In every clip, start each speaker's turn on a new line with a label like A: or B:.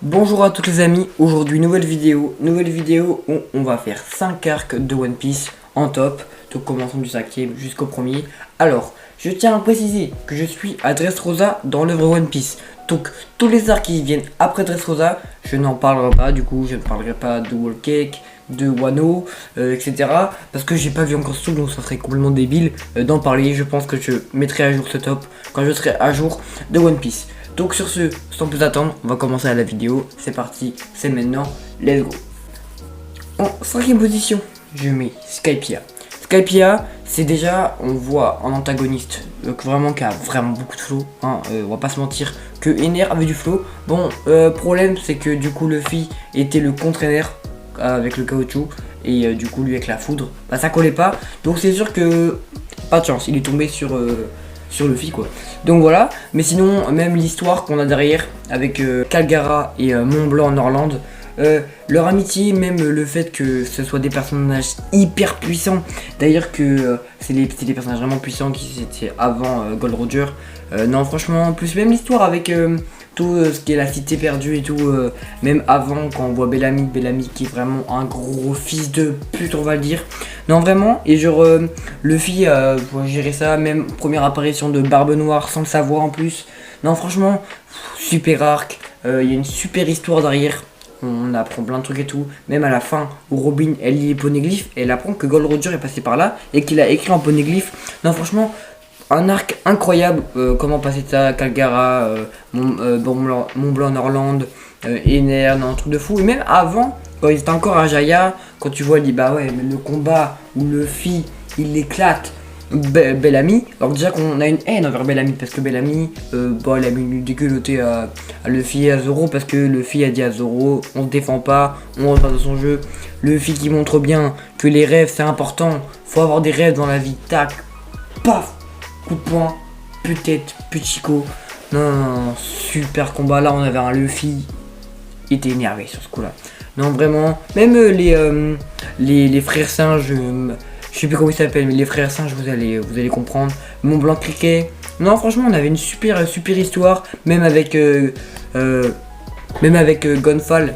A: Bonjour à tous les amis, aujourd'hui nouvelle vidéo où on va faire 5 arcs de One Piece en top, donc commençons du 5e jusqu'au premier. Alors, je tiens à préciser que je suis à Dressrosa dans l'œuvre One Piece, donc tous les arcs qui viennent après Dressrosa, je n'en parlerai pas, du coup je ne parlerai pas de Whole Cake, de Wano, etc. Parce que j'ai pas vu encore tout, donc ça serait complètement débile d'en parler. Je pense que je mettrai à jour ce top quand je serai à jour de One Piece. Donc sur ce, sans plus attendre, on va commencer à la vidéo. C'est parti, c'est maintenant, let's go. En 5ème position, je mets Skypiea. Skypiea, c'est déjà, on voit en antagoniste, vraiment qui a vraiment beaucoup de flow, hein, on va pas se mentir, que Ener avait du flow. Bon, problème c'est que du coup Luffy était le contre Ener avec le caoutchouc, et du coup lui avec la foudre, bah ça collait pas, donc c'est sûr que, pas de chance, il est tombé sur Luffy quoi. Donc voilà, mais sinon même l'histoire qu'on a derrière avec Calgara et Mont Blanc en Orlande, leur amitié, même le fait que ce soit des personnages hyper puissants, d'ailleurs que c'est des personnages vraiment puissants qui étaient avant Gold Roger. Non franchement, en plus même l'histoire avec tout ce qui est la cité perdue et tout, même avant quand on voit Bellamy qui est vraiment un gros fils de pute on va le dire. Non vraiment, et genre Luffy pour gérer ça, même première apparition de Barbe Noire sans le savoir en plus. Non franchement, super arc, il y a une super histoire derrière. On apprend plein de trucs et tout, même à la fin où Robin elle lit les poneglyphes, elle apprend que Gold Roger est passé par là et qu'il a écrit en poneglyphes. Non franchement, un arc incroyable, comment passer de ça, Calgara, Mont Blanc en Orlande, Ener, non, un truc de fou. Et même avant, quand ils étaient encore à Jaya, quand tu vois, il dit bah ouais, mais le combat où Luffy il éclate Bellamy, alors déjà qu'on a une haine envers Bellamy parce que Bellamy, bah, il a mis une déculottée à Luffy et à Zoro parce que Luffy a dit à Zoro on se défend pas, on repart de son jeu. Luffy qui montre bien que les rêves c'est important, faut avoir des rêves dans la vie, tac, paf, coup de poing, peut-être, Puchico. Non, super combat. Là, on avait un Luffy. Il était énervé sur ce coup-là. Non, vraiment. Même les frères singes, je sais plus comment ils s'appellent, mais les frères singes, vous allez comprendre. Mont Blanc Criquet. Non, franchement, on avait une super histoire. Même avec Gunfall.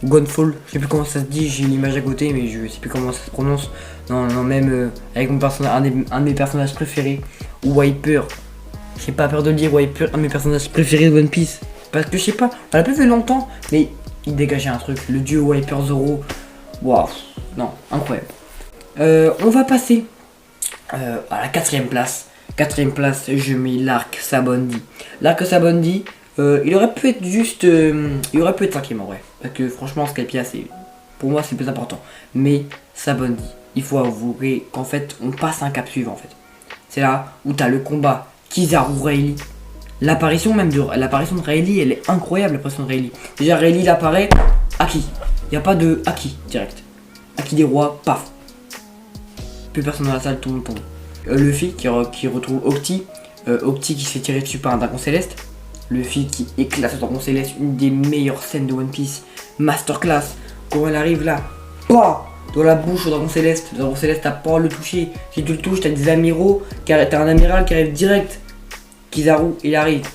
A: Gunfall, je sais plus comment ça se dit, j'ai l'image à côté, mais je sais plus comment ça se prononce. Non, même avec mon personnage, un de mes personnages préférés, Wiper. J'ai pas peur de le dire, Wiper, un de mes personnages préférés de One Piece. Parce que je sais pas, on l'a pas fait longtemps, mais il dégageait un truc. Le duo Wiper Zoro, waouh, non, incroyable. On va passer à la 4ème place. 4ème place, je mets l'arc Sabaody. L'arc Sabaody, il aurait pu être juste. Il aurait pu être 5ème en vrai. Parce que franchement, Skypiea, c'est. Pour moi, c'est le plus important. Mais Sabaody, il faut avouer qu'en fait, on passe à un cap suivant en fait. C'est là où t'as le combat Kizaru Rayleigh. L'apparition de Rayleigh, elle est incroyable, l'apparition de Rayleigh. Déjà, Rayleigh, il apparaît. Haki. Il n'y a pas de Haki direct. Haki des rois, paf. Plus personne dans la salle, tout le monde tombe. Luffy qui retrouve Octi. Octi qui se fait tirer dessus par un dragon céleste. Luffy qui éclate ce dragon céleste, une des meilleures scènes de One Piece. Masterclass. Quand elle arrive là, bah, dans la bouche au dragon céleste. Le dragon céleste, t'as pas à le toucher. Si tu le touches, t'as des amiraux. T'as un amiral qui arrive direct. Kizaru, il arrive.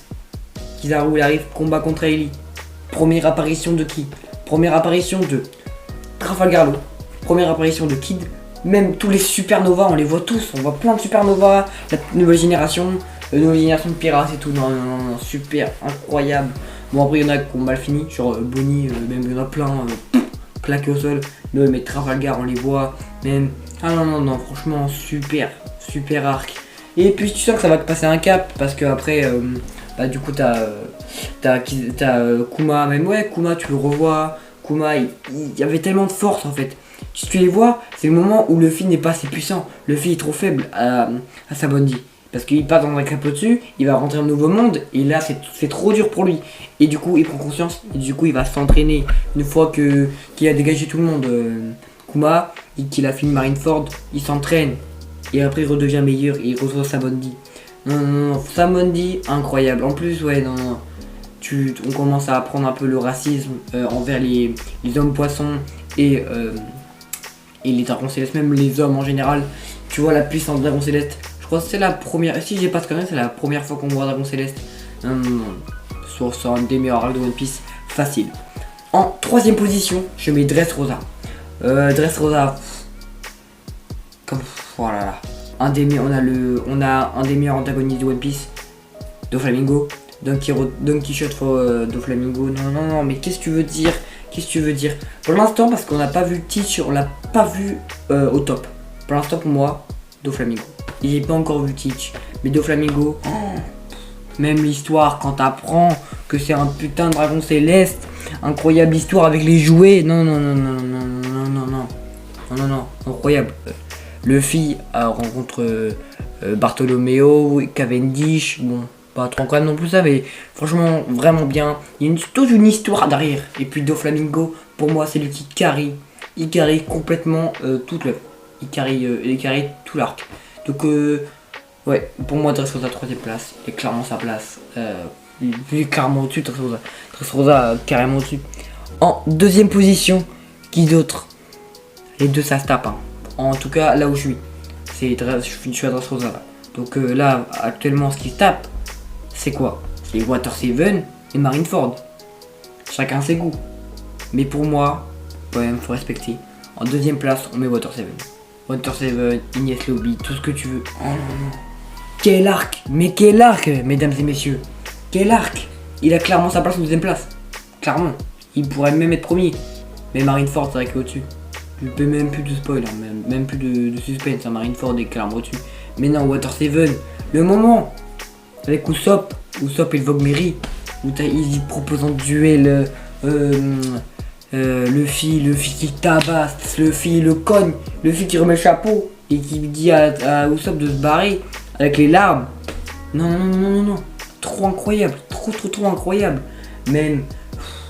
A: Combat contre Rayleigh. Première apparition de qui? Première apparition de Trafalgar Law. Première apparition de Kid. Même tous les supernovas, on les voit tous. On voit plein de supernovas. La nouvelle génération de pirates et tout. Non, super, incroyable. Bon, après, il y en a qui ont mal fini. Genre Bonnie, même il y en a plein. Plaqués au sol. Mais Trafalgar, on les voit. Même. Ah non, franchement, super arc. Et puis tu sens que ça va passer un cap parce que après bah du coup t'as Kuma, même ouais Kuma tu le revois, Kuma il y avait tellement de force en fait. Si tu les vois, c'est le moment où Luffy n'est pas assez puissant, Luffy est trop faible à Sabaody. Parce qu'il passe dans un cap au-dessus, il va rentrer dans un nouveau monde et là c'est trop dur pour lui. Et du coup il prend conscience et du coup il va s'entraîner. Une fois qu'il a dégagé tout le monde, Kuma, et qu'il a fini Marineford, il s'entraîne. Et après il redevient meilleur et il retrouve Sabaody. Non, Sabaody, incroyable. En plus, ouais, on commence à apprendre un peu le racisme envers les hommes poissons et les dragons célestes, même les hommes en général. Tu vois la puissance de dragon céleste. Je crois que c'est la première. Si j'ai pas de conneries, c'est la première fois qu'on voit dragon céleste. Non. C'est un des meilleurs arcs de One Piece, facile. En troisième position, je mets Dressrosa. Dressrosa, comme voilà là. On a un des meilleurs antagonistes de One Piece, Doflamingo. Don Quichotte Doflamingo. Non, mais qu'est-ce que tu veux dire? Qu'est-ce que tu veux dire? Pour l'instant, parce qu'on n'a pas vu le Teach, on l'a pas vu au top. Pour l'instant, pour moi, Doflamingo. J'ai pas encore vu Teach, mais Doflamingo, même l'histoire quand t'apprends que c'est un putain de dragon céleste, incroyable histoire avec les jouets. Non, incroyable. Luffy rencontre Bartholoméo, Cavendish, bon, pas trop incroyable non plus ça, mais franchement vraiment bien. Il y a toute une histoire derrière. Et puis Doflamingo, pour moi c'est lui qui carry. Il carry complètement toute l'œuvre. Il carry tout l'arc. Donc ouais, pour moi Dressrosa 3ème place, il est clairement sa place. Il est clairement au-dessus, Dressrosa carrément au-dessus. En deuxième position, qui d'autre? Les deux ça se tape, hein. En tout cas là où je suis, je suis à Dressrosa là. Donc là actuellement ce qui se tape, c'est quoi? C'est Water 7 et Marineford. Chacun ses goûts. Mais pour moi, quand même faut respecter. En deuxième place, on met Water 7. Water 7, Enies Lobby, tout ce que tu veux. Oh non, non. Quel arc! Mais quel arc, mesdames et messieurs! Quel arc! Il a clairement sa place en deuxième place. Clairement. Il pourrait même être premier. Mais Marineford, c'est vrai qu'il est au-dessus. Je peux même plus de spoil, hein, même plus de suspense. Hein, Marineford est clairement au-dessus. Mais non, Water 7, le moment avec Usopp et Vogmeri, où il propose un duel, Luffy qui tabasse, Luffy le cogne, Luffy qui remet le chapeau et qui dit à Usopp de se barrer avec les larmes. Non. Trop incroyable, trop incroyable. Même,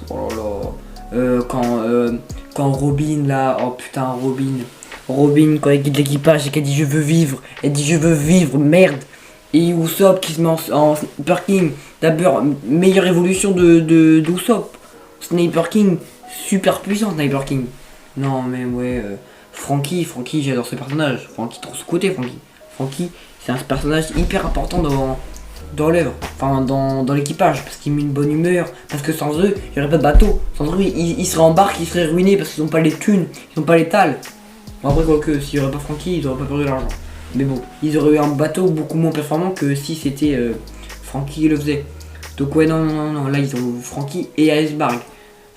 A: oh là là, quand Robin là, oh putain Robin quand elle quitte l'équipage et qu'elle dit je veux vivre, merde. Et Usopp qui se met en Sniper King. D'abord, meilleure évolution de Usopp. Sniper King, super puissant Sniper King. Non mais ouais, Franky, j'adore ce personnage. Franky trop sous-côté, Franky, c'est un personnage hyper important dans l'œuvre, enfin dans l'équipage, parce qu'il met une bonne humeur, parce que sans eux, il n'y aurait pas de bateau. Sans eux, ils seraient en barque, ils seraient ruinés parce qu'ils n'ont pas les thunes, ils n'ont pas les tales. Bon après quoique, s'il n'y aurait pas Franky, ils n'auraient pas perdu de l'argent. Mais bon, ils auraient eu un bateau beaucoup moins performant que si c'était Franky qui le faisait. Donc ouais, non, là ils ont Franky et Iceberg.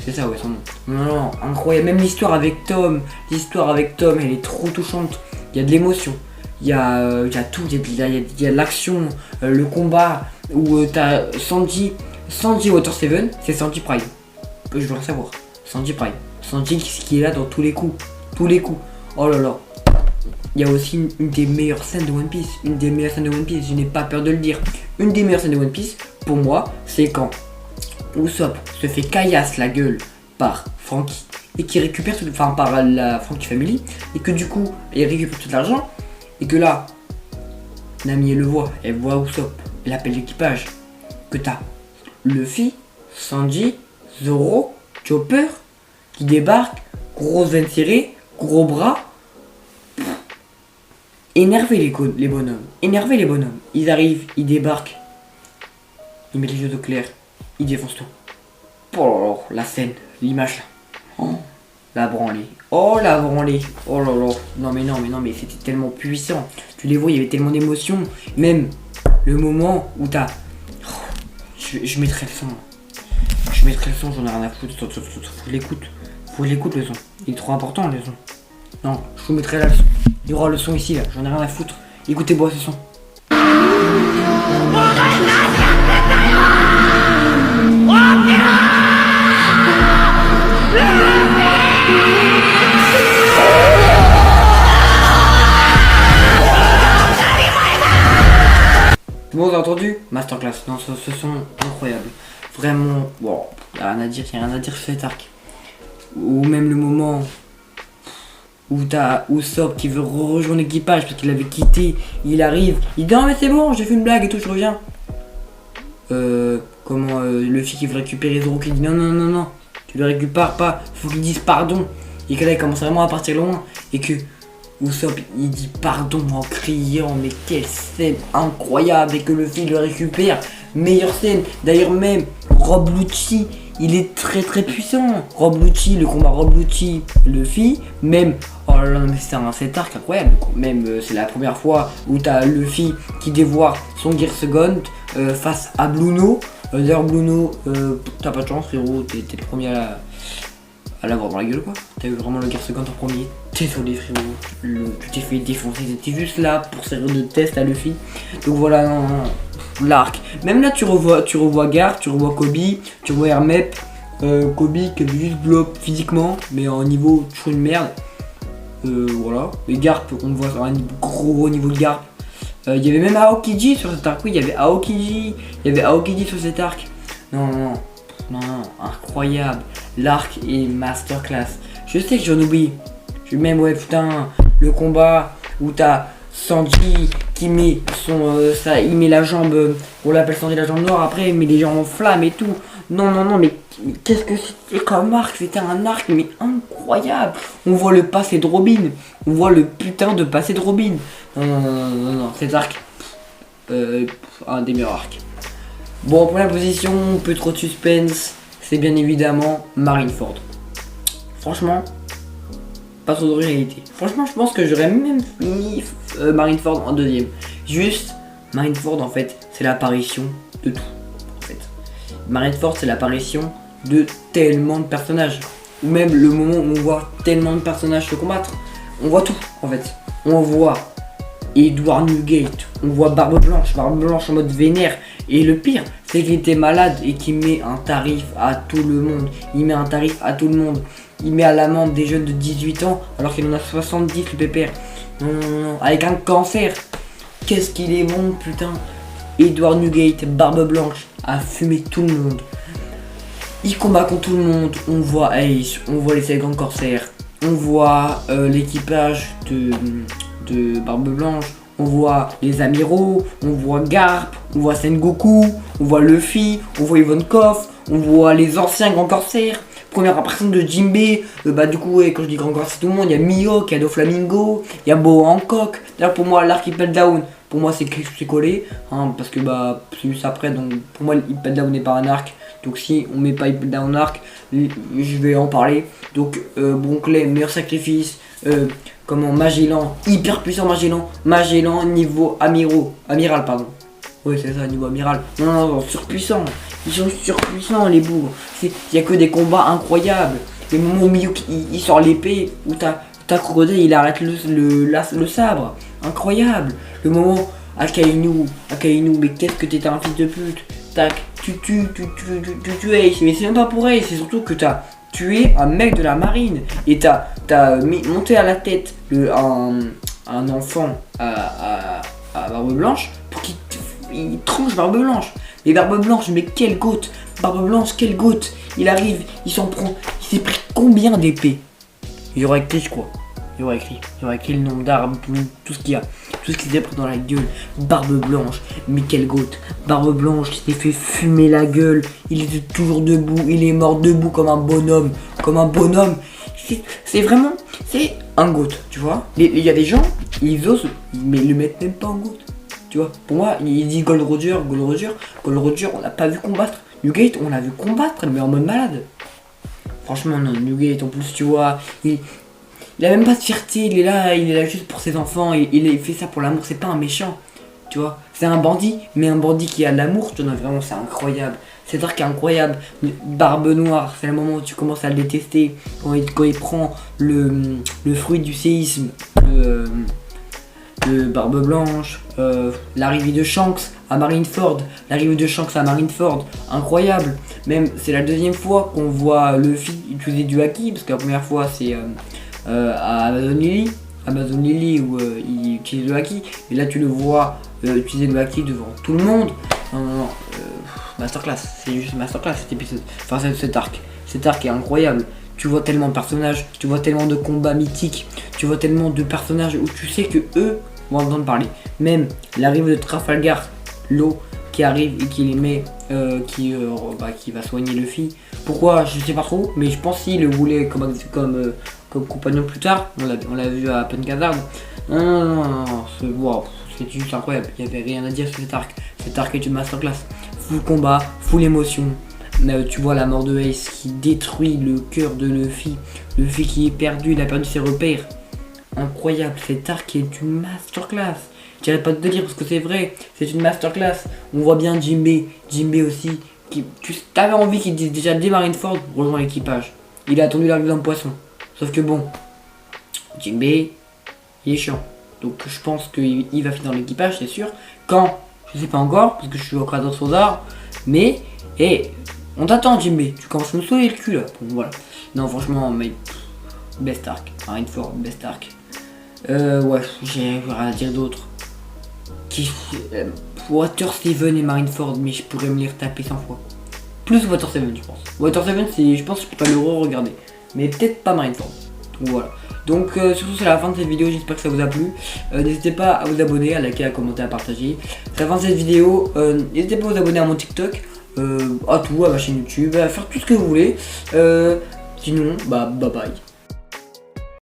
A: C'est ça, ouais, son nom. Non, incroyable. Même l'histoire avec Tom, elle est trop touchante. Il y a de l'émotion. Il y a tout, il y a l'action, le combat, où t'as Sanji Water 7, c'est Sanji Prime. Je voudrais savoir. Sanji Prime. Sanji qui est là dans tous les coups. Oh là là. Il y a aussi une des meilleures scènes de One Piece. Je n'ai pas peur de le dire. Une des meilleures scènes de One Piece, pour moi, c'est quand Usopp se fait caillasse la gueule par Franky et qui récupère par la Franky Family, et que du coup, il récupère tout l'argent, et que là, Nami elle le voit, elle voit Usopp, elle appelle l'équipage, que t'as Luffy, Sanji, Zoro, Chopper qui débarquent, grosse veine serrée, gros bras. Énerver les bonhommes. Ils arrivent, ils débarquent, ils mettent les yeux au clair, ils défoncent tout. Oh là là, la scène, l'image là. Oh, la branlée. Oh là là. Non mais c'était tellement puissant. Tu les vois, il y avait tellement d'émotions. Même le moment où t'as... Oh, je mettrai le son. J'en ai rien à foutre. Faut que je l'écoute le son. Il est trop important le son. Non, je vous mettrai là le son. Il y aura le son ici là, j'en ai rien à foutre. Écoutez-moi ce son. Bon, vous avez entendu? Masterclass. Non, ce son incroyable. Vraiment, bon, y a rien à dire sur cet arc. Ou même le moment où t'as Usopp qui veut rejoindre l'équipage parce qu'il avait quitté, il arrive, il dit non mais c'est bon, j'ai fait une blague et tout, je reviens. Luffy qui veut récupérer Zoro qui dit non, tu le récupères pas, faut qu'il dise pardon. Et que là il commence vraiment à partir loin et que Usopp il dit pardon en criant, mais quelle scène incroyable, et que Luffy le récupère, meilleure scène. D'ailleurs même Rob Lucci il est très puissant. Rob Lucci, le combat Rob Lucci, Luffy, même, oh là là, mais c'est cet arc incroyable, même c'est la première fois où t'as Luffy qui dévoire son Gear Second face à Bluno. D'ailleurs Bluno, t'as pas de chance frérot, t'es le premier à l'avoir dans la gueule quoi. T'as eu vraiment le Gear Second en premier, t'es sur des frérots, tu t'es fait défoncer, t'étais juste là pour servir de test à Luffy. Donc voilà, non. L'arc. Même là tu revois Garp, tu revois Kobe, tu revois Hermep, Kobe qui est juste blow up physiquement, mais en niveau toujours une merde. Voilà. Et Garp, on le voit sur un gros niveau de Garp. Il y avait même Aokiji sur cet arc. Oui, il y avait Aokiji sur cet arc. Non, incroyable. L'arc est masterclass. Je sais que j'en oublie. Même ouais putain, le combat où t'as Sanji qui met il met la jambe, on l'appelle Sanji la jambe noire, après il met les jambes en flammes et tout. Non, mais qu'est-ce que c'était comme arc? C'était un arc mais incroyable. On voit le passé de Robin, on voit le putain de passé de Robin. Non, cet arc, un des meilleurs arcs. Bon, en première position, peu trop de suspense, c'est bien évidemment Marineford. Franchement, pas trop de réalité. Franchement, je pense que j'aurais même mis Marineford en deuxième. Juste, Marineford en fait, c'est l'apparition de tout. En fait, Marineford, c'est l'apparition de tellement de personnages. Ou même le moment où on voit tellement de personnages se combattre. On voit tout en fait. On voit Edward Newgate, on voit Barbe Blanche en mode vénère. Et le pire, c'est qu'il était malade et qu'il met un tarif à tout le monde. Il met un tarif à tout le monde. Il met à l'amende des jeunes de 18 ans alors qu'il en a 70 le pépère. Non, avec un cancer. Qu'est-ce qu'il est bon putain. Edward Newgate, Barbe Blanche, a fumé tout le monde. Il combat contre tout le monde. On voit Ace, on voit les 50 corsaires, on voit l'équipage de Barbe Blanche, on voit les amiraux, on voit Garp, on voit Sengoku, on voit Luffy, on voit Ivankov, on voit les anciens grands corsaires. Première impression de Jinbe, du coup ouais, quand je dis grand corsaire c'est tout le monde, il y a Mihawk, il y a Doflamingo, il y a Boa Hancock. D'ailleurs pour moi l'arc Impel Down, pour moi c'est collé, hein, parce que c'est juste après, donc pour moi Impel Down n'est pas un arc. Donc si on met pas Impel Down arc, je vais en parler. Donc Bronckley, meilleur sacrifice, Magellan, hyper puissant Magellan niveau amiral pardon. Ouais c'est ça, niveau amiral. Non, surpuissant. Ils sont surpuissants les bourgs. Il y a que des combats incroyables. Les moments où Miyuki il sort l'épée, où t'as Crocodile il arrête le sabre. Incroyable. Le moment Akainu, mais qu'est-ce que t'étais un fils de pute. Tac, tu Ace. Mais c'est même pas pour Ace, c'est surtout que t'as tué un mec de la marine. Et t'as monté à la tête un enfant à Barbe Blanche pour qu'il tranche Barbe Blanche. Mais Barbe Blanche, mais quelle goutte. Barbe Blanche, quelle goutte. Il arrive, il s'en prend. Il s'est pris combien d'épées? Il y aura écrit quoi? Il y aura écrit le nombre d'armes, tout ce qu'il y a. Tout ce qu'il s'est pris dans la gueule. Barbe Blanche, mais quelle goutte. Barbe Blanche, il s'est fait fumer la gueule. Il était toujours debout. Il est mort debout comme un bonhomme. C'est vraiment, c'est un goutte, tu vois. Il y a des gens, ils osent, mais ils le mettent même pas en goutte. Tu vois, pour moi, il dit Gold Roger, on l'a pas vu combattre. Newgate, on l'a vu combattre, mais en mode malade. Franchement, non, Newgate, en plus, tu vois, il a même pas de fierté, il est là juste pour ses enfants, il fait ça pour l'amour, c'est pas un méchant. Tu vois, c'est un bandit, mais un bandit qui a de l'amour, tu vois, vraiment, c'est incroyable. Cet arc est incroyable. Barbe Noire, c'est le moment où tu commences à le détester, quand il prend le fruit du séisme. De Barbe Blanche, l'arrivée de Shanks à Marineford, incroyable. Même c'est la deuxième fois qu'on voit Luffy utiliser du haki, parce que la première fois c'est à Amazon Lily où il utilise le haki, et là tu le vois utiliser le haki devant tout le monde. Non, masterclass, c'est juste masterclass cet épisode, enfin cet arc est incroyable. Tu vois tellement de personnages, tu vois tellement de combats mythiques, tu vois tellement de personnages où tu sais que eux vont entendre parler. Même l'arrivée de Trafalgar, l'eau qui arrive et qui les met, qui va soigner Luffy. Pourquoi je sais pas trop, mais je pense qu'il le voulait comme compagnon plus tard. On l'a vu à Pencazard. Non, c'est juste incroyable. Il n'y avait rien à dire sur cet arc. Cet arc est une masterclass. Full combat, full émotion. Tu vois la mort de Ace qui détruit le cœur de Luffy. Luffy qui est perdu, il a perdu ses repères. Incroyable, cet arc est une masterclass. J'arrête pas de te dire parce que c'est vrai, c'est une masterclass. On voit bien Jinbei aussi. Tu avais envie qu'il dise déjà dès Marineford rejoint l'équipage. Il a attendu l'arrivée d'un poisson. Sauf que bon, Jinbei, il est chiant. Donc je pense qu'il va finir dans l'équipage, c'est sûr. Quand, je sais pas encore, parce que je suis encore dans son art. Mais, on t'attend Jinbei. Tu commences à me sauver le cul là. Bon, voilà. Non franchement, mais best arc. Marineford, best arc. Ouais, j'ai rien à dire d'autre. Water 7 et Marineford, mais je pourrais me les retaper 100 fois. Plus Water 7, je pense. Water 7, c'est, je pense que je peux pas le re-regarder. Mais peut-être pas Marineford. Donc voilà. Donc surtout c'est la fin de cette vidéo, j'espère que ça vous a plu. N'hésitez pas à vous abonner, à liker, à commenter, à partager. C'est la fin de cette vidéo. N'hésitez pas à vous abonner à mon TikTok, à tout, à ma chaîne YouTube, à faire tout ce que vous voulez. Sinon, bah bye bye.